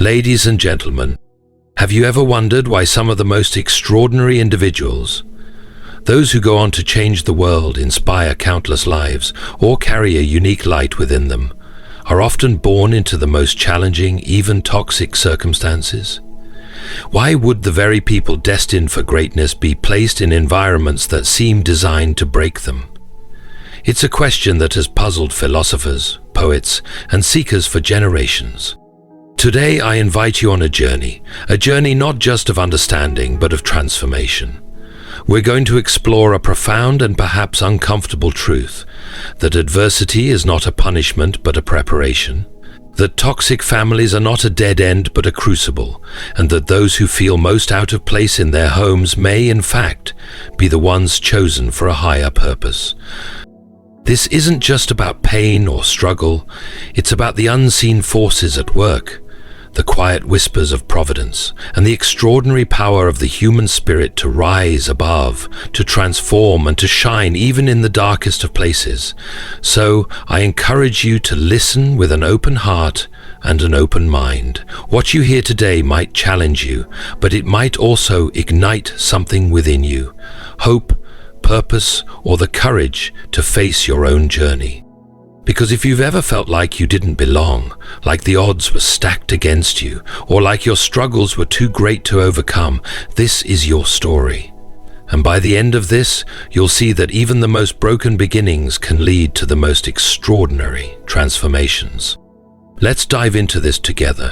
Ladies and gentlemen, have you ever wondered why some of the most extraordinary individuals, those who go on to change the world, inspire countless lives, or carry a unique light within them, are often born into the most challenging, even toxic circumstances? Why would the very people destined for greatness be placed in environments that seem designed to break them? It's a question that has puzzled philosophers, poets, and seekers for generations. Today I invite you on a journey not just of understanding, but of transformation. We're going to explore a profound and perhaps uncomfortable truth, that adversity is not a punishment but a preparation, that toxic families are not a dead end but a crucible, and that those who feel most out of place in their homes may, in fact, be the ones chosen for a higher purpose. This isn't just about pain or struggle, it's about the unseen forces at work, the quiet whispers of providence, and the extraordinary power of the human spirit to rise above, to transform and to shine even in the darkest of places. So I encourage you to listen with an open heart and an open mind. What you hear today might challenge you, but it might also ignite something within you: hope, purpose, or the courage to face your own journey. Because if you've ever felt like you didn't belong, like the odds were stacked against you, or like your struggles were too great to overcome, this is your story. And by the end of this, you'll see that even the most broken beginnings can lead to the most extraordinary transformations. Let's dive into this together.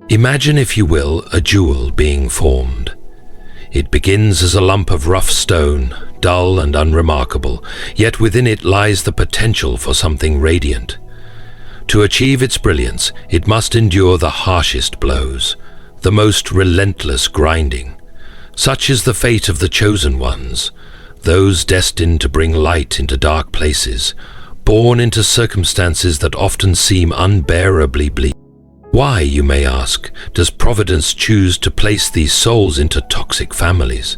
Imagine, if you will, a jewel being formed. It begins as a lump of rough stone, dull and unremarkable, yet within it lies the potential for something radiant. To achieve its brilliance, it must endure the harshest blows, the most relentless grinding. Such is the fate of the chosen ones, those destined to bring light into dark places, born into circumstances that often seem unbearably bleak. Why, you may ask, does Providence choose to place these souls into toxic families?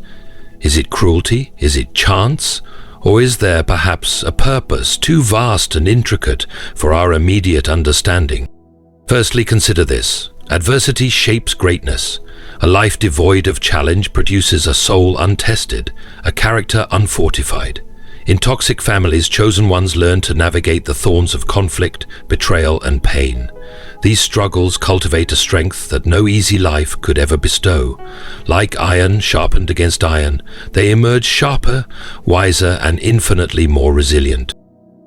Is it cruelty? Is it chance? Or is there perhaps a purpose too vast and intricate for our immediate understanding? Firstly, consider this. Adversity shapes greatness. A life devoid of challenge produces a soul untested, a character unfortified. In toxic families, chosen ones learn to navigate the thorns of conflict, betrayal, and pain. These struggles cultivate a strength that no easy life could ever bestow. Like iron sharpened against iron, they emerge sharper, wiser, and infinitely more resilient.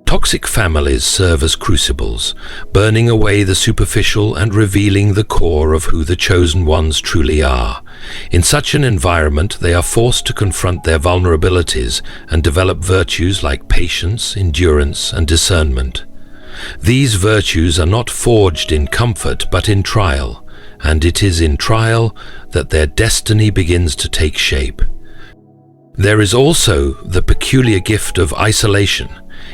Toxic families serve as crucibles, burning away the superficial and revealing the core of who the chosen ones truly are. In such an environment, they are forced to confront their vulnerabilities and develop virtues like patience, endurance, and discernment. These virtues are not forged in comfort but in trial, and it is in trial that their destiny begins to take shape. There is also the peculiar gift of isolation.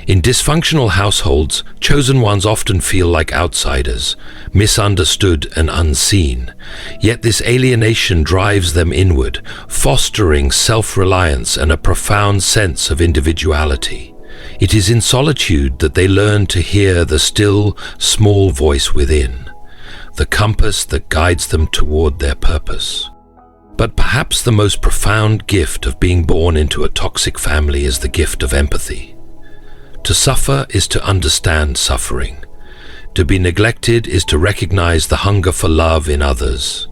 In dysfunctional households, chosen ones often feel like outsiders, misunderstood and unseen. Yet this alienation drives them inward, fostering self-reliance and a profound sense of individuality. It is in solitude that they learn to hear the still, small voice within, the compass that guides them toward their purpose. But perhaps the most profound gift of being born into a toxic family is the gift of empathy. To suffer is to understand suffering. To be neglected is to recognize the hunger for love in others.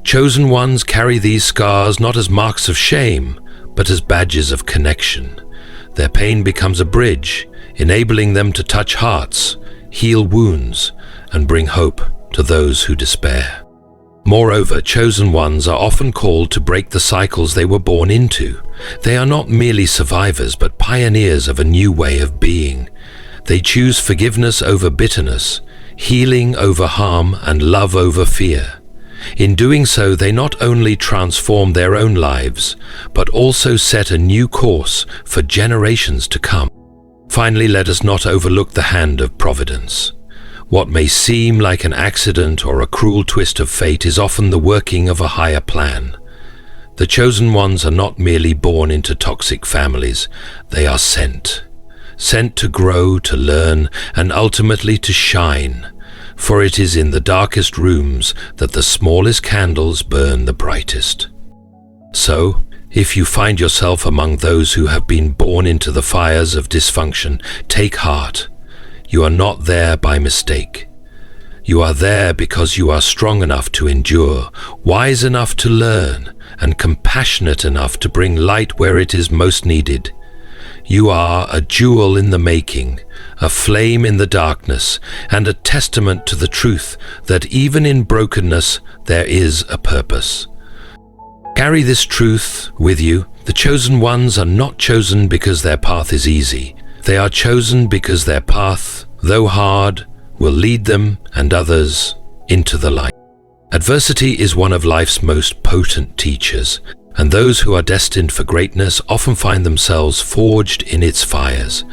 Chosen ones carry these scars not as marks of shame, but as badges of connection. Their pain becomes a bridge, enabling them to touch hearts, heal wounds, and bring hope to those who despair. Moreover, chosen ones are often called to break the cycles they were born into. They are not merely survivors, but pioneers of a new way of being. They choose forgiveness over bitterness, healing over harm, and love over fear. In doing so, they not only transform their own lives, but also set a new course for generations to come. Finally, let us not overlook the hand of Providence. What may seem like an accident or a cruel twist of fate is often the working of a higher plan. The chosen ones are not merely born into toxic families, they are sent to grow, to learn, and ultimately to shine. for it is in the darkest rooms that the smallest candles burn the brightest. So, if you find yourself among those who have been born into the fires of dysfunction, take heart. You are not there by mistake. You are there because you are strong enough to endure, wise enough to learn, and compassionate enough to bring light where it is most needed. You are a jewel in the making, a flame in the darkness, and a testament to the truth that even in brokenness there is a purpose. Carry this truth with you. The chosen ones are not chosen because their path is easy. They are chosen because their path, though hard, will lead them and others into the light. Adversity is one of life's most potent teachers, and those who are destined for greatness often find themselves forged in its fires.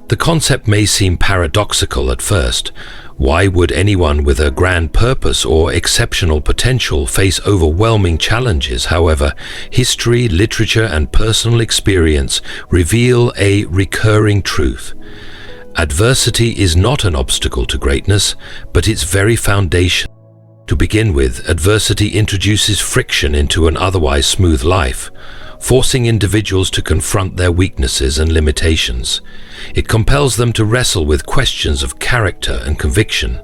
The concept may seem paradoxical at first. Why would anyone with a grand purpose or exceptional potential face overwhelming challenges? However, history, literature, and personal experience reveal a recurring truth. Adversity is not an obstacle to greatness, but its very foundation. To begin with, adversity introduces friction into an otherwise smooth life, forcing individuals to confront their weaknesses and limitations. It compels them to wrestle with questions of character and conviction.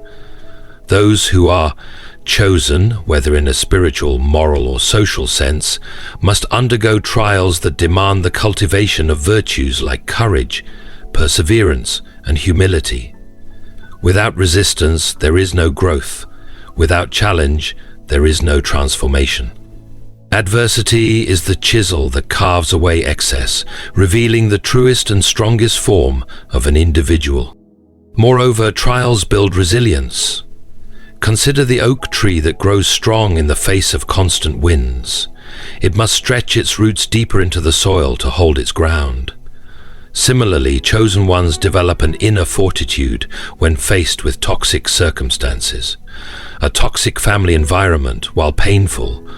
Those who are chosen, whether in a spiritual, moral, or social sense, must undergo trials that demand the cultivation of virtues like courage, perseverance, and humility. Without resistance, there is no growth. Without challenge, there is no transformation. Adversity is the chisel that carves away excess, revealing the truest and strongest form of an individual. Moreover, trials build resilience. Consider the oak tree that grows strong in the face of constant winds. It must stretch its roots deeper into the soil to hold its ground. Similarly, chosen ones develop an inner fortitude when faced with toxic circumstances. A toxic family environment, while painful,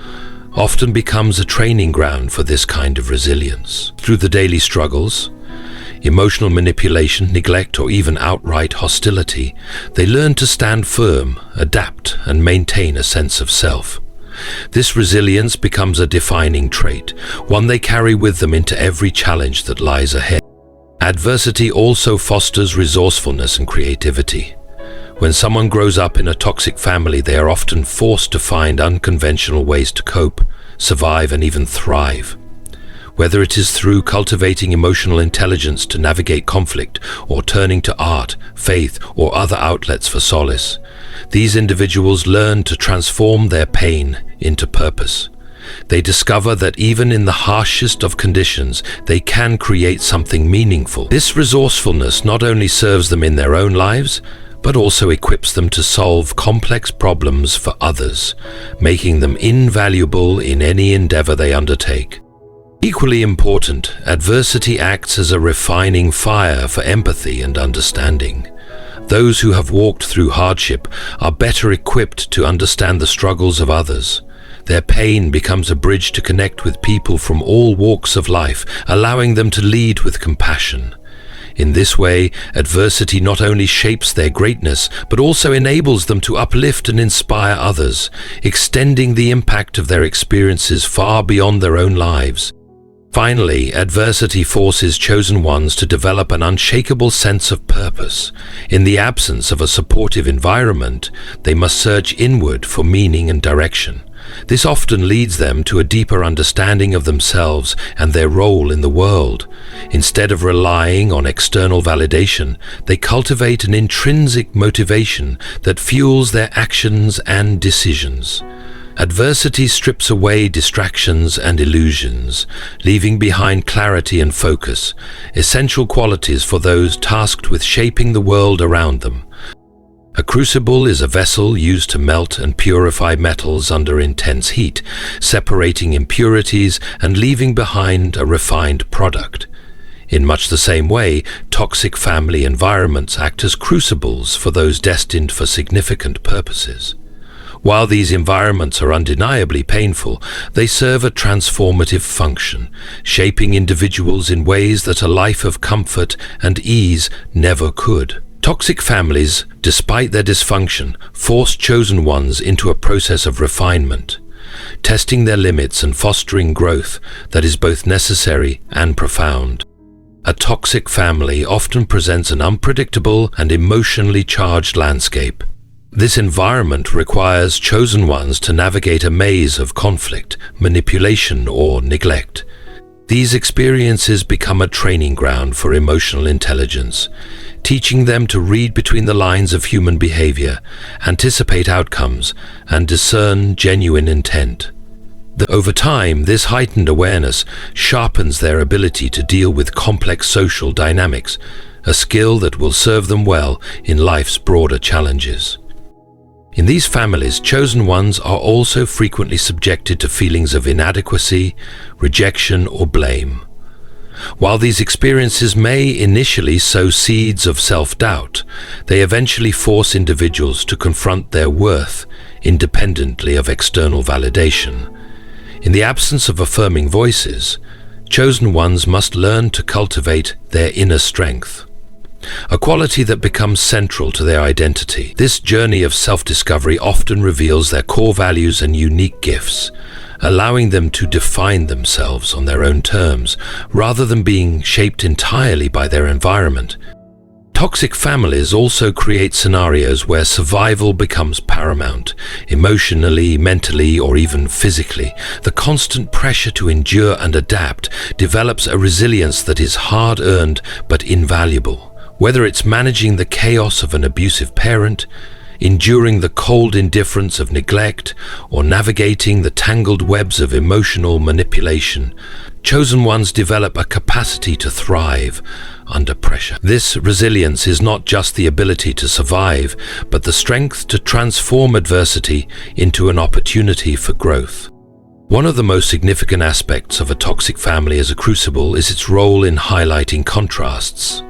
often becomes a training ground for this kind of resilience. Through the daily struggles, emotional manipulation, neglect, or even outright hostility, they learn to stand firm, adapt, and maintain a sense of self. This resilience becomes a defining trait, one they carry with them into every challenge that lies ahead. Adversity also fosters resourcefulness and creativity. When someone grows up in a toxic family, they are often forced to find unconventional ways to cope, survive, and even thrive. Whether it is through cultivating emotional intelligence to navigate conflict, or turning to art, faith, or other outlets for solace, these individuals learn to transform their pain into purpose. They discover that even in the harshest of conditions, they can create something meaningful. This resourcefulness not only serves them in their own lives, but also equips them to solve complex problems for others, making them invaluable in any endeavor they undertake. Equally important, adversity acts as a refining fire for empathy and understanding. Those who have walked through hardship are better equipped to understand the struggles of others. Their pain becomes a bridge to connect with people from all walks of life, allowing them to lead with compassion. In this way, adversity not only shapes their greatness, but also enables them to uplift and inspire others, extending the impact of their experiences far beyond their own lives. Finally, adversity forces chosen ones to develop an unshakable sense of purpose. In the absence of a supportive environment, they must search inward for meaning and direction. This often leads them to a deeper understanding of themselves and their role in the world. Instead of relying on external validation, they cultivate an intrinsic motivation that fuels their actions and decisions. Adversity strips away distractions and illusions, leaving behind clarity and focus, essential qualities for those tasked with shaping the world around them. A crucible is a vessel used to melt and purify metals under intense heat, separating impurities and leaving behind a refined product. In much the same way, toxic family environments act as crucibles for those destined for significant purposes. While these environments are undeniably painful, they serve a transformative function, shaping individuals in ways that a life of comfort and ease never could. Toxic families, despite their dysfunction, force chosen ones into a process of refinement, testing their limits and fostering growth that is both necessary and profound. A toxic family often presents an unpredictable and emotionally charged landscape. This environment requires chosen ones to navigate a maze of conflict, manipulation, or neglect. These experiences become a training ground for emotional intelligence, teaching them to read between the lines of human behavior, anticipate outcomes, and discern genuine intent. Over time, this heightened awareness sharpens their ability to deal with complex social dynamics, a skill that will serve them well in life's broader challenges. In these families, chosen ones are also frequently subjected to feelings of inadequacy, rejection, or blame. While these experiences may initially sow seeds of self-doubt, they eventually force individuals to confront their worth independently of external validation. In the absence of affirming voices, chosen ones must learn to cultivate their inner strength, a quality that becomes central to their identity. This journey of self-discovery often reveals their core values and unique gifts, allowing them to define themselves on their own terms, rather than being shaped entirely by their environment. Toxic families also create scenarios where survival becomes paramount, emotionally, mentally, or even physically. The constant pressure to endure and adapt develops a resilience that is hard-earned but invaluable. Whether it's managing the chaos of an abusive parent, enduring the cold indifference of neglect, or navigating the tangled webs of emotional manipulation, chosen ones develop a capacity to thrive under pressure. This resilience is not just the ability to survive, but the strength to transform adversity into an opportunity for growth. One of the most significant aspects of a toxic family as a crucible is its role in highlighting contrasts.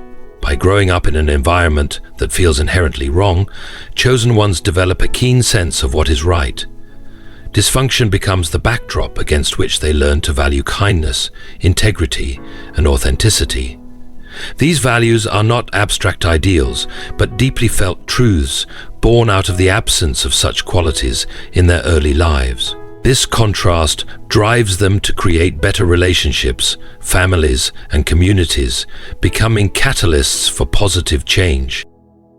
By growing up in an environment that feels inherently wrong, chosen ones develop a keen sense of what is right. Dysfunction becomes the backdrop against which they learn to value kindness, integrity, and authenticity. These values are not abstract ideals, but deeply felt truths born out of the absence of such qualities in their early lives. This contrast drives them to create better relationships, families, and communities, becoming catalysts for positive change.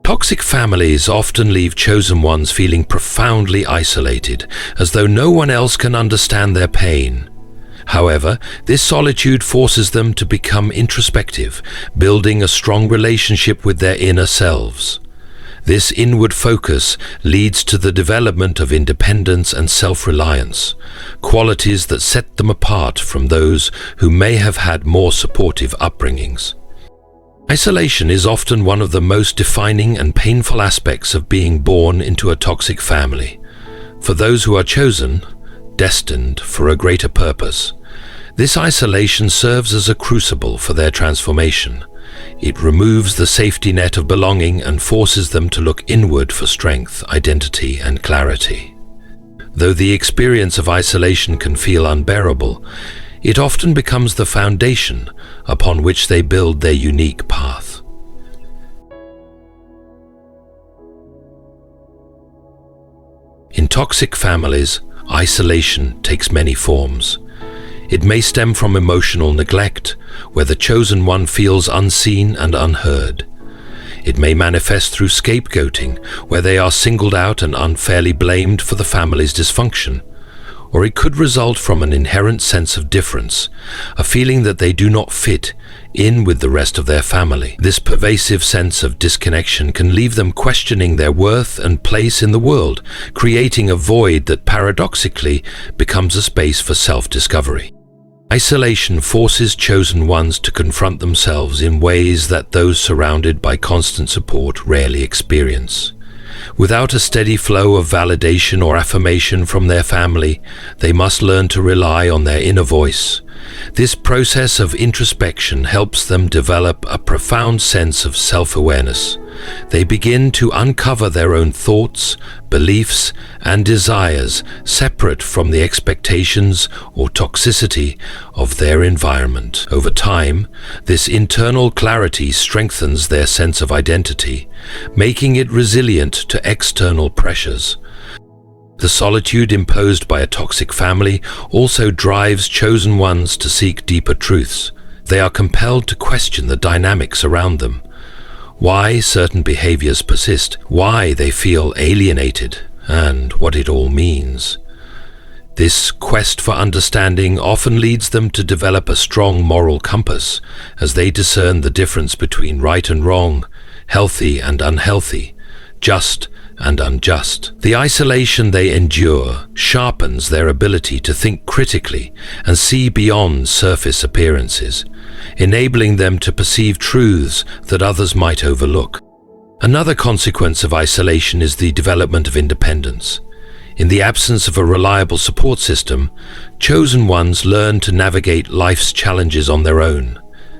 Toxic families often leave chosen ones feeling profoundly isolated, as though no one else can understand their pain. However, this solitude forces them to become introspective, building a strong relationship with their inner selves. This inward focus leads to the development of independence and self-reliance, qualities that set them apart from those who may have had more supportive upbringings. Isolation is often one of the most defining and painful aspects of being born into a toxic family. For those who are chosen, destined for a greater purpose, this isolation serves as a crucible for their transformation. It removes the safety net of belonging and forces them to look inward for strength, identity, and clarity. Though the experience of isolation can feel unbearable, it often becomes the foundation upon which they build their unique path. In toxic families, isolation takes many forms. It may stem from emotional neglect, where the chosen one feels unseen and unheard. It may manifest through scapegoating, where they are singled out and unfairly blamed for the family's dysfunction. Or it could result from an inherent sense of difference, a feeling that they do not fit in with the rest of their family. This pervasive sense of disconnection can leave them questioning their worth and place in the world, creating a void that paradoxically becomes a space for self-discovery. Isolation forces chosen ones to confront themselves in ways that those surrounded by constant support rarely experience. Without a steady flow of validation or affirmation from their family, they must learn to rely on their inner voice, This process of introspection helps them develop a profound sense of self-awareness. They begin to uncover their own thoughts, beliefs, and desires separate from the expectations or toxicity of their environment. Over time, this internal clarity strengthens their sense of identity, making it resilient to external pressures. The solitude imposed by a toxic family also drives chosen ones to seek deeper truths. They are compelled to question the dynamics around them, why certain behaviors persist, why they feel alienated, and what it all means. This quest for understanding often leads them to develop a strong moral compass as they discern the difference between right and wrong, healthy and unhealthy, just and unjust. The isolation they endure sharpens their ability to think critically and see beyond surface appearances, enabling them to perceive truths that others might overlook. Another consequence of isolation is the development of independence. In the absence of a reliable support system, chosen ones learn to navigate life's challenges on their own.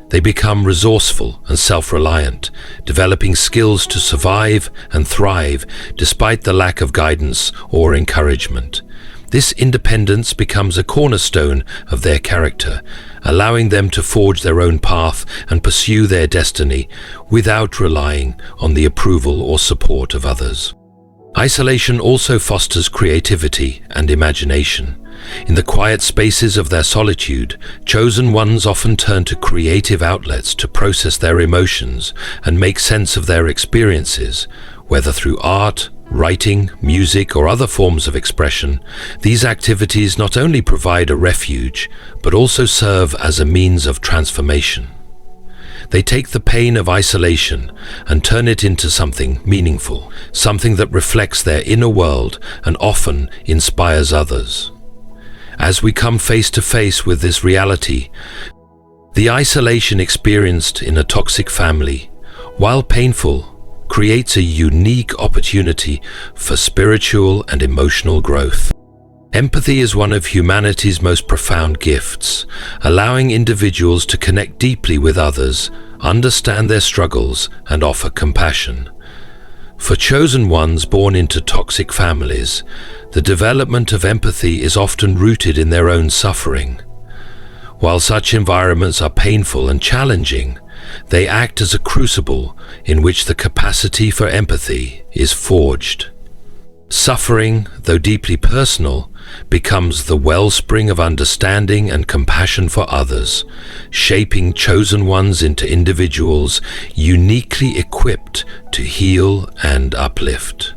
They become resourceful and self-reliant, developing skills to survive and thrive despite the lack of guidance or encouragement. This independence becomes a cornerstone of their character, allowing them to forge their own path and pursue their destiny without relying on the approval or support of others. Isolation also fosters creativity and imagination. In the quiet spaces of their solitude, chosen ones often turn to creative outlets to process their emotions and make sense of their experiences, whether through art, writing, music, or other forms of expression. These activities not only provide a refuge, but also serve as a means of transformation. They take the pain of isolation and turn it into something meaningful, something that reflects their inner world and often inspires others. As we come face to face with this reality, the isolation experienced in a toxic family, while painful, creates a unique opportunity for spiritual and emotional growth. Empathy is one of humanity's most profound gifts, allowing individuals to connect deeply with others, understand their struggles, and offer compassion. For chosen ones born into toxic families, the development of empathy is often rooted in their own suffering. While such environments are painful and challenging, they act as a crucible in which the capacity for empathy is forged. Suffering, though deeply personal, becomes the wellspring of understanding and compassion for others, shaping chosen ones into individuals uniquely equipped to heal and uplift.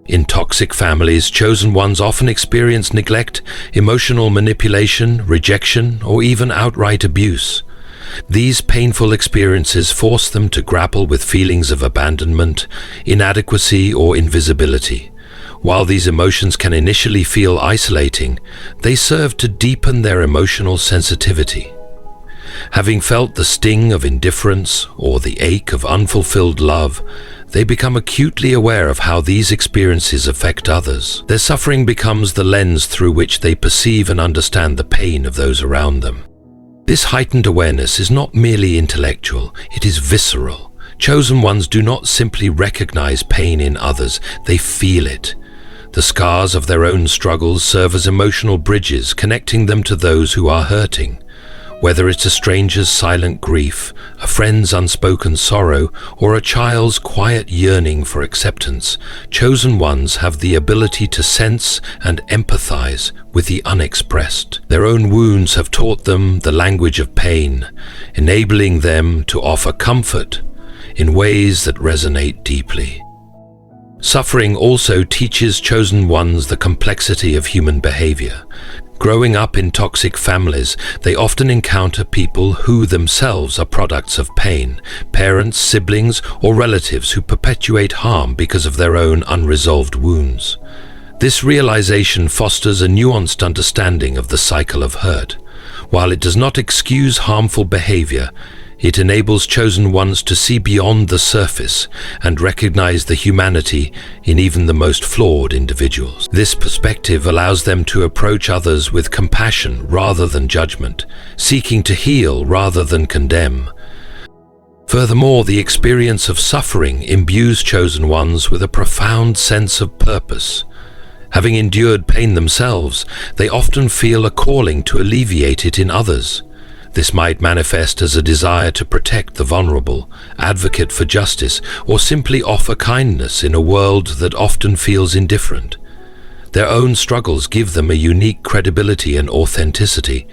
In toxic families, chosen ones often experience neglect, emotional manipulation, rejection, or even outright abuse. These painful experiences force them to grapple with feelings of abandonment, inadequacy, or invisibility. While these emotions can initially feel isolating, they serve to deepen their emotional sensitivity. Having felt the sting of indifference or the ache of unfulfilled love, they become acutely aware of how these experiences affect others. Their suffering becomes the lens through which they perceive and understand the pain of those around them. This heightened awareness is not merely intellectual, it is visceral. Chosen ones do not simply recognize pain in others, they feel it. The scars of their own struggles serve as emotional bridges connecting them to those who are hurting. Whether it's a stranger's silent grief, a friend's unspoken sorrow, or a child's quiet yearning for acceptance, chosen ones have the ability to sense and empathize with the unexpressed. Their own wounds have taught them the language of pain, enabling them to offer comfort in ways that resonate deeply. Suffering also teaches chosen ones the complexity of human behavior. Growing up in toxic families, they often encounter people who themselves are products of pain, parents, siblings, or relatives who perpetuate harm because of their own unresolved wounds. This realization fosters a nuanced understanding of the cycle of hurt. While it does not excuse harmful behavior, It enables chosen ones to see beyond the surface and recognize the humanity in even the most flawed individuals. This perspective allows them to approach others with compassion rather than judgment, seeking to heal rather than condemn. Furthermore, the experience of suffering imbues chosen ones with a profound sense of purpose. Having endured pain themselves, they often feel a calling to alleviate it in others. This might manifest as a desire to protect the vulnerable, advocate for justice, or simply offer kindness in a world that often feels indifferent. Their own struggles give them a unique credibility and authenticity.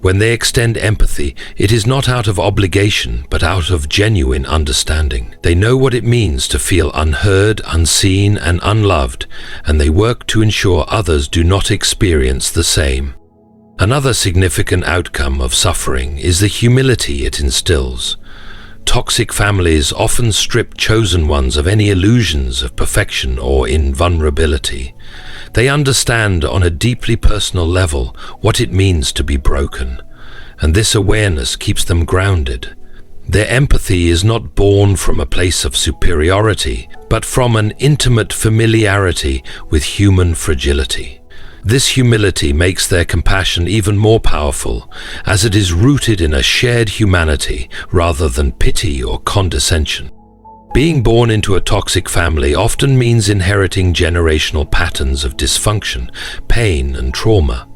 When they extend empathy, it is not out of obligation, but out of genuine understanding. They know what it means to feel unheard, unseen, and unloved, and they work to ensure others do not experience the same. Another significant outcome of suffering is the humility it instills. Toxic families often strip chosen ones of any illusions of perfection or invulnerability. They understand on a deeply personal level what it means to be broken, and this awareness keeps them grounded. Their empathy is not born from a place of superiority, but from an intimate familiarity with human fragility. This humility makes their compassion even more powerful, as it is rooted in a shared humanity rather than pity or condescension. Being born into a toxic family often means inheriting generational patterns of dysfunction, pain, and trauma.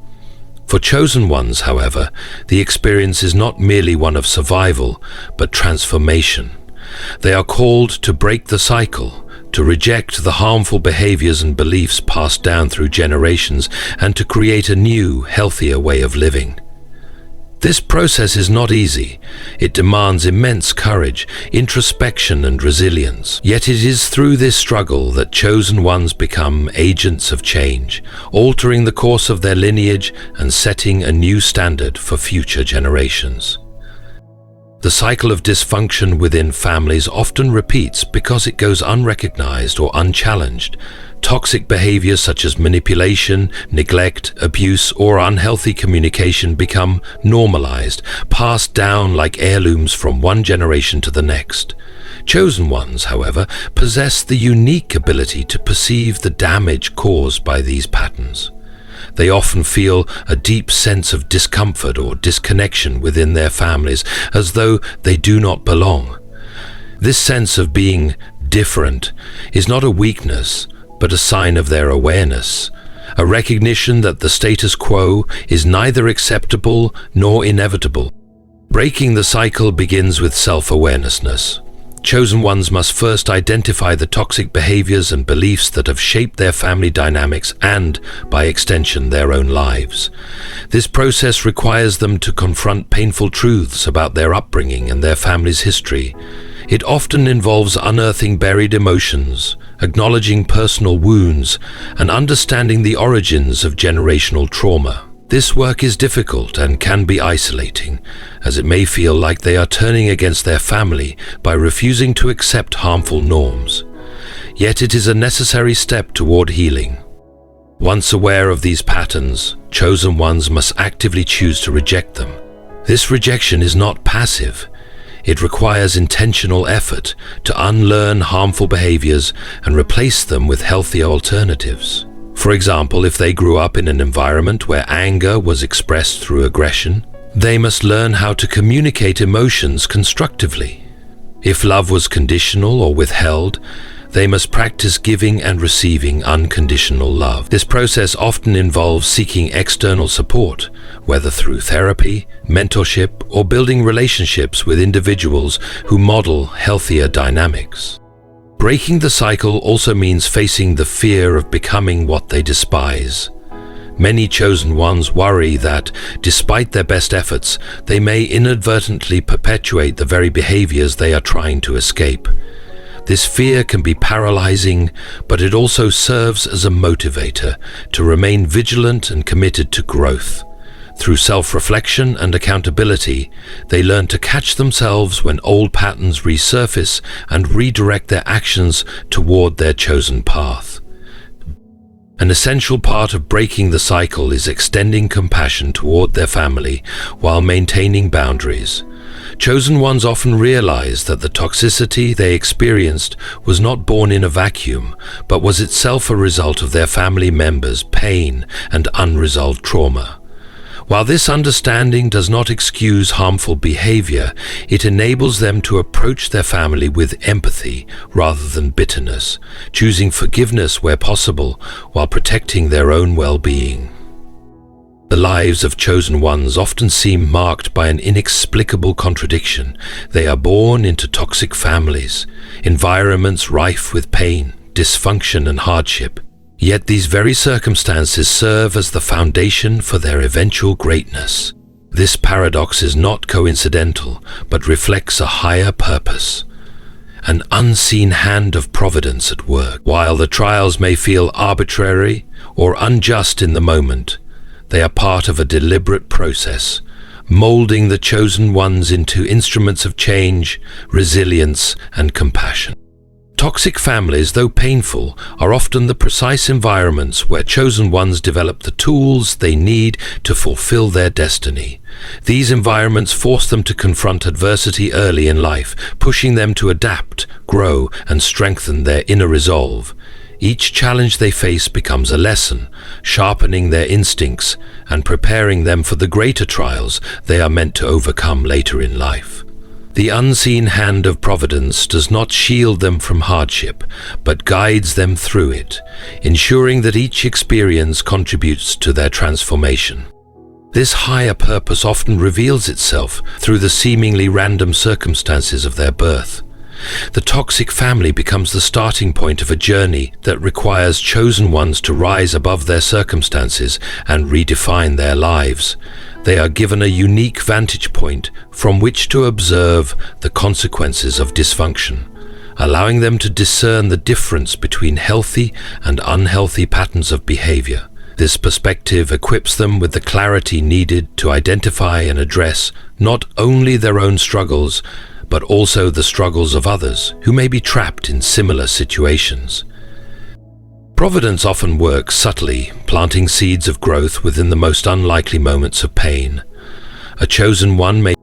For chosen ones, however, the experience is not merely one of survival, but transformation. They are called to break the cycle, to reject the harmful behaviors and beliefs passed down through generations, and to create a new, healthier way of living. This process is not easy. It demands immense courage, introspection, and resilience. Yet it is through this struggle that chosen ones become agents of change, altering the course of their lineage and setting a new standard for future generations. The cycle of dysfunction within families often repeats because it goes unrecognized or unchallenged. Toxic behaviors such as manipulation, neglect, abuse, or unhealthy communication become normalized, passed down like heirlooms from one generation to the next. Chosen ones, however, possess the unique ability to perceive the damage caused by these patterns. They often feel a deep sense of discomfort or disconnection within their families, as though they do not belong. This sense of being different is not a weakness, but a sign of their awareness, a recognition that the status quo is neither acceptable nor inevitable. Breaking the cycle begins with self-awareness. Chosen ones must first identify the toxic behaviors and beliefs that have shaped their family dynamics and, by extension, their own lives. This process requires them to confront painful truths about their upbringing and their family's history. It often involves unearthing buried emotions, acknowledging personal wounds, and understanding the origins of generational trauma. This work is difficult and can be isolating, as it may feel like they are turning against their family by refusing to accept harmful norms. Yet it is a necessary step toward healing. Once aware of these patterns, chosen ones must actively choose to reject them. This rejection is not passive. It requires intentional effort to unlearn harmful behaviors and replace them with healthier alternatives. For example, if they grew up in an environment where anger was expressed through aggression, they must learn how to communicate emotions constructively. If love was conditional or withheld, they must practice giving and receiving unconditional love. This process often involves seeking external support, whether through therapy, mentorship, or building relationships with individuals who model healthier dynamics. Breaking the cycle also means facing the fear of becoming what they despise. Many chosen ones worry that, despite their best efforts, they may inadvertently perpetuate the very behaviors they are trying to escape. This fear can be paralyzing, but it also serves as a motivator to remain vigilant and committed to growth. Through self-reflection and accountability, they learn to catch themselves when old patterns resurface and redirect their actions toward their chosen path. An essential part of breaking the cycle is extending compassion toward their family while maintaining boundaries. Chosen ones often realize that the toxicity they experienced was not born in a vacuum, but was itself a result of their family members' pain and unresolved trauma. While this understanding does not excuse harmful behavior, it enables them to approach their family with empathy rather than bitterness, choosing forgiveness where possible while protecting their own well-being. The lives of chosen ones often seem marked by an inexplicable contradiction. They are born into toxic families, environments rife with pain, dysfunction, and hardship. Yet these very circumstances serve as the foundation for their eventual greatness. This paradox is not coincidental, but reflects a higher purpose, an unseen hand of providence at work. While the trials may feel arbitrary or unjust in the moment, they are part of a deliberate process, molding the chosen ones into instruments of change, resilience, and compassion. Toxic families, though painful, are often the precise environments where chosen ones develop the tools they need to fulfill their destiny. These environments force them to confront adversity early in life, pushing them to adapt, grow, and strengthen their inner resolve. Each challenge they face becomes a lesson, sharpening their instincts and preparing them for the greater trials they are meant to overcome later in life. The unseen hand of providence does not shield them from hardship, but guides them through it, ensuring that each experience contributes to their transformation. This higher purpose often reveals itself through the seemingly random circumstances of their birth. The toxic family becomes the starting point of a journey that requires chosen ones to rise above their circumstances and redefine their lives. They are given a unique vantage point from which to observe the consequences of dysfunction, allowing them to discern the difference between healthy and unhealthy patterns of behavior. This perspective equips them with the clarity needed to identify and address not only their own struggles, but also the struggles of others who may be trapped in similar situations. Providence often works subtly, planting seeds of growth within the most unlikely moments of pain. A chosen one may